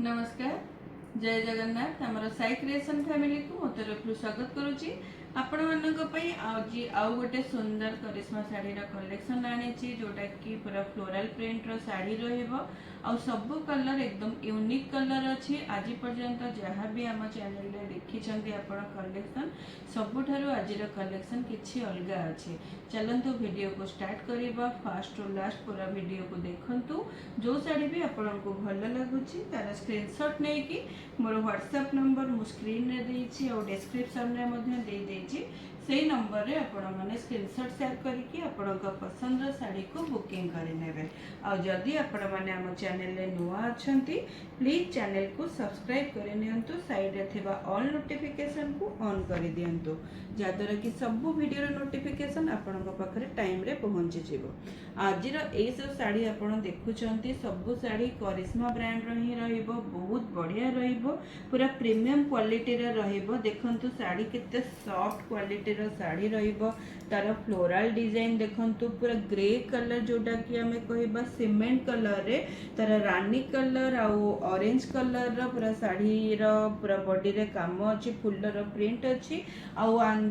नमस्कार जय जगन्नाथ आमर साई क्रिएशन फैमिली को मो तरफ स्वागत करुच्ची आपण मानी आज आउ गोटे सुंदर करिश्मा शाढ़ी कलेक्शन आनी जोटा कि पूरा फ्लोराल प्रिंट रो शाढ़ी रहा सब कलर एकदम यूनिक कलर अच्छी आज पर्यंत जहाँ भी आम चैनल रे देखी आपण कलेक्शन सबुठारु आज कलेक्शन किछि अलग अच्छे। चलतु वीडियो को स्टार्ट करवा फास्ट टू लास्ट पूरा वीडियो को देखंतु जो शाढ़ी भी आपण को भल लगुच तार स्क्रीनशॉट नहीं कि मोर व्हाट्सएप नंबर मु स्क्रीन रे देछि और डिस्क्रिप्शन रे मध्य दे देछि सेही नंबर रे आपण माने स्क्रीनशॉट शेयर करके आपण पसंद साड़ी को बुकिंग करें। आ जदि आपण माने हम चैनल रे नुआ अछंती प्लीज चैनल को सब्सक्राइब करे नियंतु साइड रे थिबा ऑल नोटिफिकेशन को ऑन कर दियंतु जादर कि सब वीडियो नोटिफिकेशन आपण पाखरे टाइम रे पहुंची जिवो। आज ए सब साड़ी आपण देखुचंती सब साड़ी करिश्मा ब्रांड रो ही रहइबो बहुत बढ़िया रहइबो पूरा प्रीमियम क्वालिटी रे रहइबो। देखंतु साड़ी केते सॉफ्ट क्वालिटी रो साड़ी रहइबो तार फ्लोरल डिजाइन देखंतु पूरा ग्रे कलर जोटा कि हमें कहबा सीमेंट कलर रे तार रानी कलर आ ऑरेंज कलर रो पूरा साड़ी रो पूरा बॉडी रे काम अछि फुल रो प्रिंट अछि आ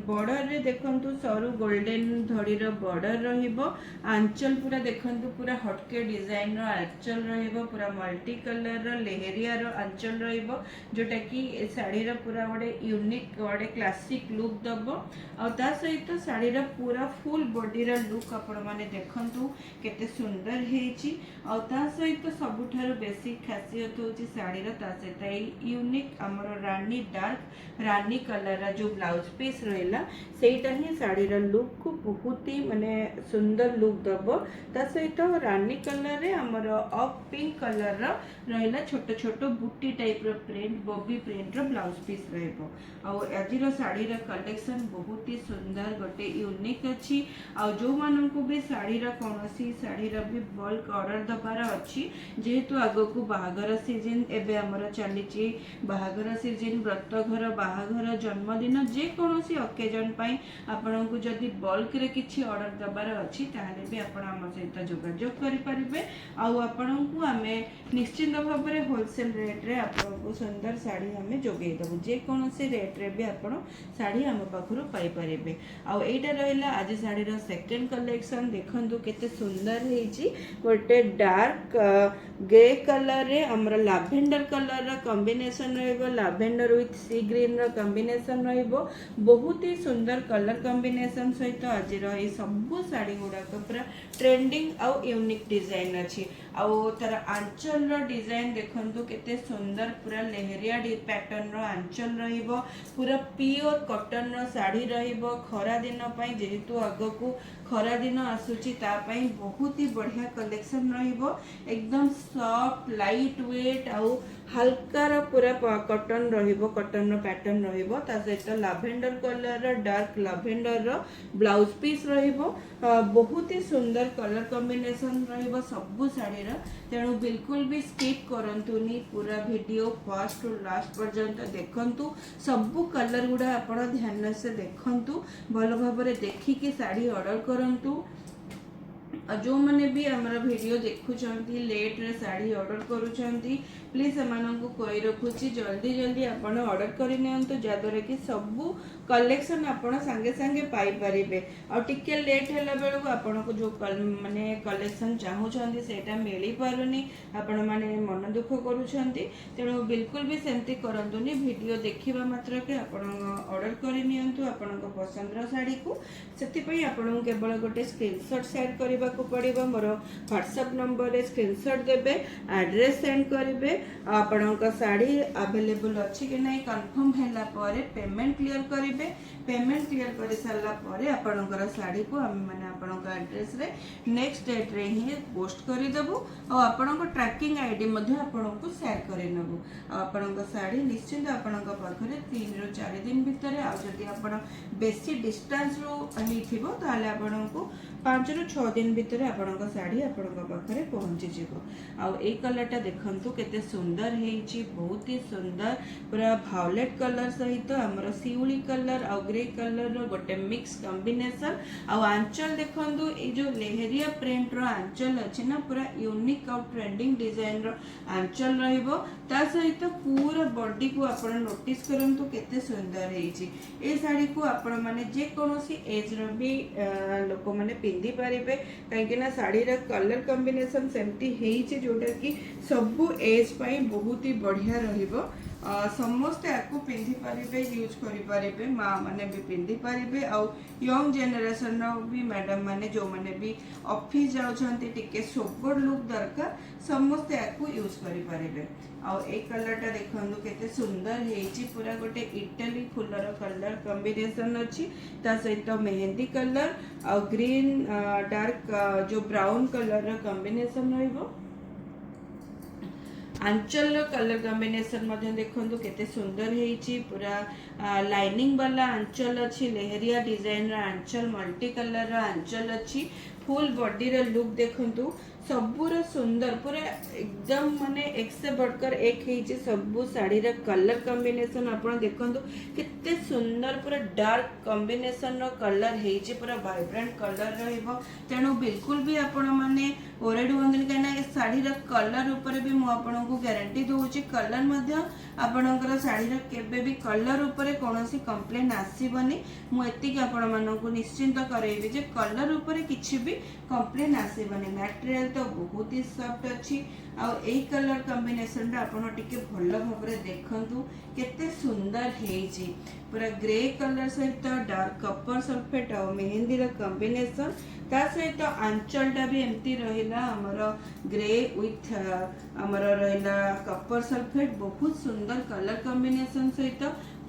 बॉर्डर रे देखंतु सरू गोल्डन धड़ी रो बॉर्डर रहइबो। आंचल पूरा देखंतु पूरा हटके डिजाइन रो आंचल रहइबो पूरा मल्टी कलर रो लेहरिया रो आंचल रहइबो जोटा कि ए साड़ी रो पूरा बडे यूनिक बडे क्लासिक लुक दबो आ ता सहित साड़ी रो पूरा फुल बॉडी रो लुक आपण माने देखंतु केते सुंदर हेची आ ता सहित सबुठारो बेसी खासियत होची साड़ी रो ता सहित ए यूनिक हमर रानी डार्क रानी कलर रा जो ब्लाउज पीस रहला सेटा ही साड़ी रो लुक को बहुत ही माने सुंदर लुक दबो। ता सहित रानी कलर रे हमर ऑफ पिंक कलर रो रहला छोट छोट बूटी टाइप रो प्रिंट बॉबी प्रिंट रो ब्लाउज पीस रहबो। आ आज रो साड़ी रो कलेक्शन बहुत ही सुंदर गोटे यूनिक अछि। आ जो मानन को भी साड़ी रो कोनोसी साड़ी रो भी बल्क ऑर्डर दबार अछि जेहेतु आगो को बाहागर सीजन एबे हमर चलीची बाहागर सीजन व्रत घर बाहागर जन्मदिन जे कोनोसी ओकेजन पई आपन को जदी बल्क रे किछि ऑर्डर दबार अछि ताहाले भी आपन हम सहित जोगाजोग करि परिबे। आ आपन को हमें निश्चित भाव में होलसेल रेट रे आपन को सुंदर साड़ी हमें जोगै दबु जे कोनोसी रेट रे भी आपन साड़ी हम पाखरु पाई परिबे। आ एटा रहला आज साड़ी रो सेकंड कलेक्शन देखंतु केते सुंदर हेची गोटे डार्क ग्रे कलर रे हमर लैवेंडर कलर रो कॉम्बिनेशन रहइबो लैवेंडर विथ सी ग्रीन रो कॉम्बिनेशन रहइबो बहुत ही सुंदर कलर कॉम्बिनेशन सहित आज रो ए सब साड़ी गुडा पूरा ट्रेंडिंग आ यूनिक डिजाइन अछि। आ तार आंचल रो डिजाइन देखंतु केते सुंदर पूरा लेहरिया पैटर्न रो आंचल रहइबो पूरा प्योर कॉटन रो साड़ी रहइबो खरा दिन पई जेहेतु आगो को खरा दिन आसुची ता पई बहुत ही बढ़िया कलेक्शन रहइबो एकदम सॉफ्ट लाइट वेट आ हल्का रो पूरा कॉटन रहइबो कॉटन रो पैटर्न रहइबो ता सहित लैवेंडर कलर रो डार्क लैवेंडर रो ब्लाउज पीस रहइबो बहुत ही सुंदर कलर कॉम्बिनेशन रहइबो सब साड़ी रो तेणु बिल्कुल भी स्किप करंतुनी पूरा वीडियो फर्स्ट टू लास्ट पर्यंत देखंतु सब कलर गुडा आपण ध्यान से देखंतु भल भाबरे देखिकी साड़ी ऑर्डर करंतु। जो मैंने भी हमारा वीडियो देखुंती लेट रे साड़ी ऑर्डर करुँच प्लीज को कही रखुची जल्दी जल्दी आपण ऑर्डर करनियंतु जद्वारा कि सबू कलेक्शन आपण संगे संगे पाई परिबे आ टिके लेट हैला बेलु आपण को जो माने कलेक्शन चाहूछंती सेटा मिली पारुनी आपण माने मन दुख करूछंती तेणु बिल्कुल भी सेमती करंतुनी वीडियो देखिबा मात्र के आपण ऑर्डर करनियंतु आपण को पसंद रो साड़ी को सेति पई आपण केवल गोटे स्क्रीनशॉट शेयर करबा को पड़िबो मोर व्हाट्सएप नंबर रे स्क्रीनशॉट देबे एड्रेस सेंड करिवे आपणक साड़ी अवेलेबल अच्छी कि नहीं कंफर्म हैला परे पेमेंट क्लियर करिवे पेमेंट क्लियर कर सारा परे आपणकर साड़ी को हम माने आपणक एड्रेस रे नेक्स्ट डेट रे ही पोस्ट करि देबो और आपणक ट्रैकिंग आईडी मध्ये आपणक शेयर करि नबो आपणक साड़ी निश्चित आपणक पाखरे 3 रो 4 दिन भितर आ जदी आपण बेसी डिस्टेंस रो हिथिबो ताले आपणक 5 रो 6 दिन भितर भितर आपणक शाढ़ी आपणक पाखरे पहुँची जीवो। आउ ए कलरटा देखंतु केते सुंदर हेइची, बहुत ही सुंदर पूरा वायलेट कलर सहित हमर सिउली कलर आ ग्रे कलर रो गोटे मिक्स कॉम्बिनेशन। आउ आंचल देखंतु ए जो लेहरिया प्रिंट रो आंचल अछि ना पूरा यूनिक आ ट्रेंडिंग डिजाइन रो आंचल रहइबो। ता सहित पूरा बॉडी को आपण नोटिस करंतु केते सुंदर हेइची। ए साड़ी को आपण माने जे कोनोसी एज रो भी लोक माने पिंदी पारिबे, काहेकि ना साड़ी रा कलर कॉम्बिनेशन सेमती हेइची जोटा कि सबु एज पई बहुत ही बढ़िया रहिबो। समस्ते आपको पिंधि पारिबे, यूज करि पारिबे, माँ माने भी पिंधि पारिबे आउ यंग जनरेशन रो भी मैडम माने जो माने भी ऑफिस जाउछंती टिके सोबर लुक दरकार समस्ते आपको यूज करि पारिबे। आउ ए कलरटा देखंदु केते सुंदर हेइची, पूरा गोटे इटाली फुलर कलर कॉम्बिनेशन अछि, ता सहित मेहंदी कलर आ ग्रीन डार्क जो ब्राउन कलर रो कॉम्बिनेशन रहइबो। आंचल कलर कॉम्बिनेशन मध्य देखंतु केते सुंदर हेइची, पूरा लाइनिंग वाला आंचल अछि, लेहरिया डिजाइन रा आंचल, मल्टी कलर रा आंचल अछि, फुल बॉडी रा लुक देखंतु सबुरा सुंदर पूरा एकदम माने एक से बढ़कर एक हेइची। सबु साड़ी रा कलर कॉम्बिनेशन आपण देखंतु केते सुंदर पूरा डार्क कॉम्बिनेशन रो कलर हेइची, पूरा वाइब्रेंट कलर रहइबो। तेणु बिल्कुल भी आपण माने ओरेड होंदिन, काना ए साड़ी रा कलर ऊपर भी मु आपण को गारंटी दोउची कलर मध्य आपणकर साड़ी रा केबे भी कलर ऊपर कोनोसी कंप्लेन आसीबनी। मु एतिक आपण मानन को निश्चिंत करैबी जे कलर ऊपर किछि भी कंप्लेन आसीबनी। मटेरियल तो बहुत ही सॉफ्ट अछि। आ ए कलर कॉम्बिनेशन रा आपण टिके भलो भाबरे देखंतु केते सुंदर हेइची, पूरा ग्रे कलर सहित डार्क कॉपर सल्फेट और मेहंदी रा कॉम्बिनेशन, ता सहित आंचलटा भी एमती रहिला हमर ग्रे विथ हमर रहिला कॉपर सल्फेट। बहुत सुंदर कलर कॉम्बिनेशन सहित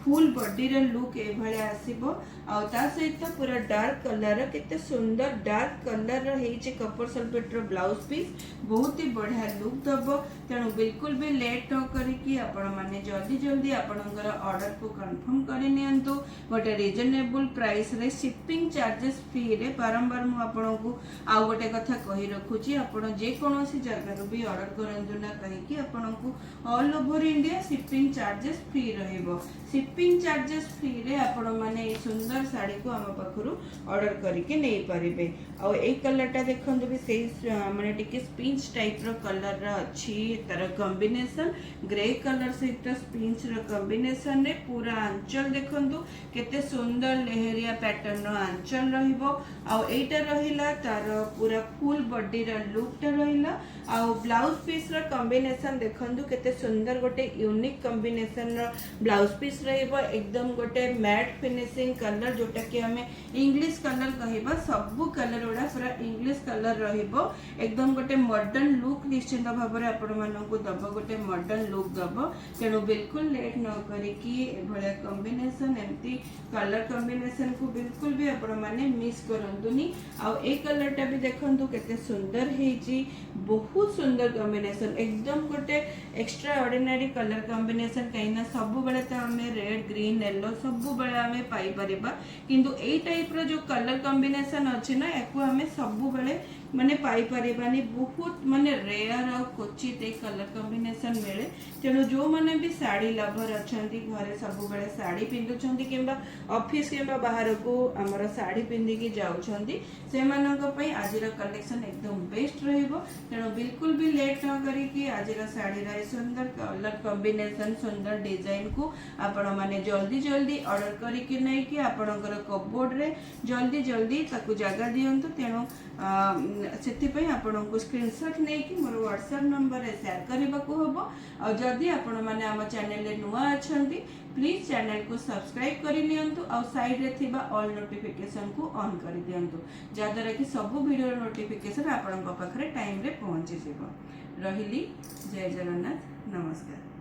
फुल बॉडी रे लुक ए भले आसीबो। आ ता सहित पूरा डार्क कलर केते सुंदर डार्क कलर हेइची कॉपर सल्फेट रो ब्लाउज पीस, बहुत ही बढ़िया लुक दबो। तेणु बिल्कुल भी लेट न करिकी आपण माने जल्दी जल्दी आपणकर ऑर्डर को कंफर्म करि नियंतु। गोटे रिजनेबल प्राइस रे शिपिंग चार्जेस फ्री रे बारंबार मु आपण को आ गोटे कथा कहि रखुची, आपण जे कोनोसी जगह रो भी ऑर्डर करंतु ना कहिकी आपण को all over India shipping charges free रहइबो। शिपिंग चार्जेस फ्री रे आपण माने ए सुंदर साड़ी को हम पाखरु ऑर्डर करके नै परिबे। आ ए कलरटा देखंतु भी सेही माने टिके स्पिंच टाइप रो कलर रा अछि, तार कॉम्बिनेशन ग्रे कलर सहित स्पिंच रो कॉम्बिनेशन रे पूरा आंचल देखंतु केते सुंदर लेहरिया पैटर्न रो आंचल रहिबो। आ एटा रहिला तार पूरा फुल बॉडी रा लुकटा रहिला। आ ब्लाउज पीस रो कॉम्बिनेशन देखंतु केते सुंदर गोटे यूनिक कॉम्बिनेशन रो ब्लाउज पीस रहिबो। एकदम गोटे मैट फिनिशिंग कलर जोटा कि हमें इंग्लिश कलर कहिबा, सबु कलर ओडा पूरा इंग्लिश कलर रहिबो। एकदम गोटे मॉडर्न लुक निश्चित भाबरे आपण मानन को दबो, गोटे मॉडर्न लुक दबो। तेणु बिल्कुल लेट न करिकी एभले कॉम्बिनेशन एमती कलर कॉम्बिनेशन को बिल्कुल भी आपण माने मिस करंतुनी। आ ए कलरटा भी देखंतु केते सुंदर हेइची, बहुत सुंदर कॉम्बिनेशन, एकदम गोटे एक्स्ट्रा ऑर्डिनरी कलर कॉम्बिनेशन। कहिना सबु बेले त हमें रेड ग्रीन येलो सबु बेले हमें पाई परिबा, किंतु ए टाइप रो जो कलर कॉम्बिनेशन अछि ना एको हमें सबु बेले माने पाई परिबानी। बहुत माने रेयर और क्वचित ए कलर कॉम्बिनेशन मिले। तेणु जो माने भी साड़ी लवर अछंती, घरे सबु बेले साड़ी पिंदुछंती किंबा ऑफिस किंबा बाहर को हमर साड़ी पिंदी की जाउछंती, से मानक पई आजिरा कलेक्शन एकदम बेस्ट रहइबो। तेणु बिल्कुल भी लेट न करी कि आजिरा साड़ी रा सुंदर कलर कॉम्बिनेशन सुंदर डिजाइन को आपण माने जल्दी जल्दी ऑर्डर करी कि नै कि आपणकर कपबोर्ड रे जल्दी जल्दी ताकू जगह दियंतु। तेणु सेति पई आपण को स्क्रीनशॉट नै कि मोर WhatsApp नंबर रे शेयर करबा को होबो। आ जदी आपण माने हम चैनल रे नुवा अछंती प्लीज चैनल को सब्सक्राइब करि नियंतु। आ साइड रे थिबा ऑल नोटिफिकेशन को ऑन करि दियंतु, जादरा कि सब वीडियो नोटिफिकेशन आपण पाखरे टाइम रे पहुंची जेबो। रहिली, जय जगन्नाथ, नमस्कार।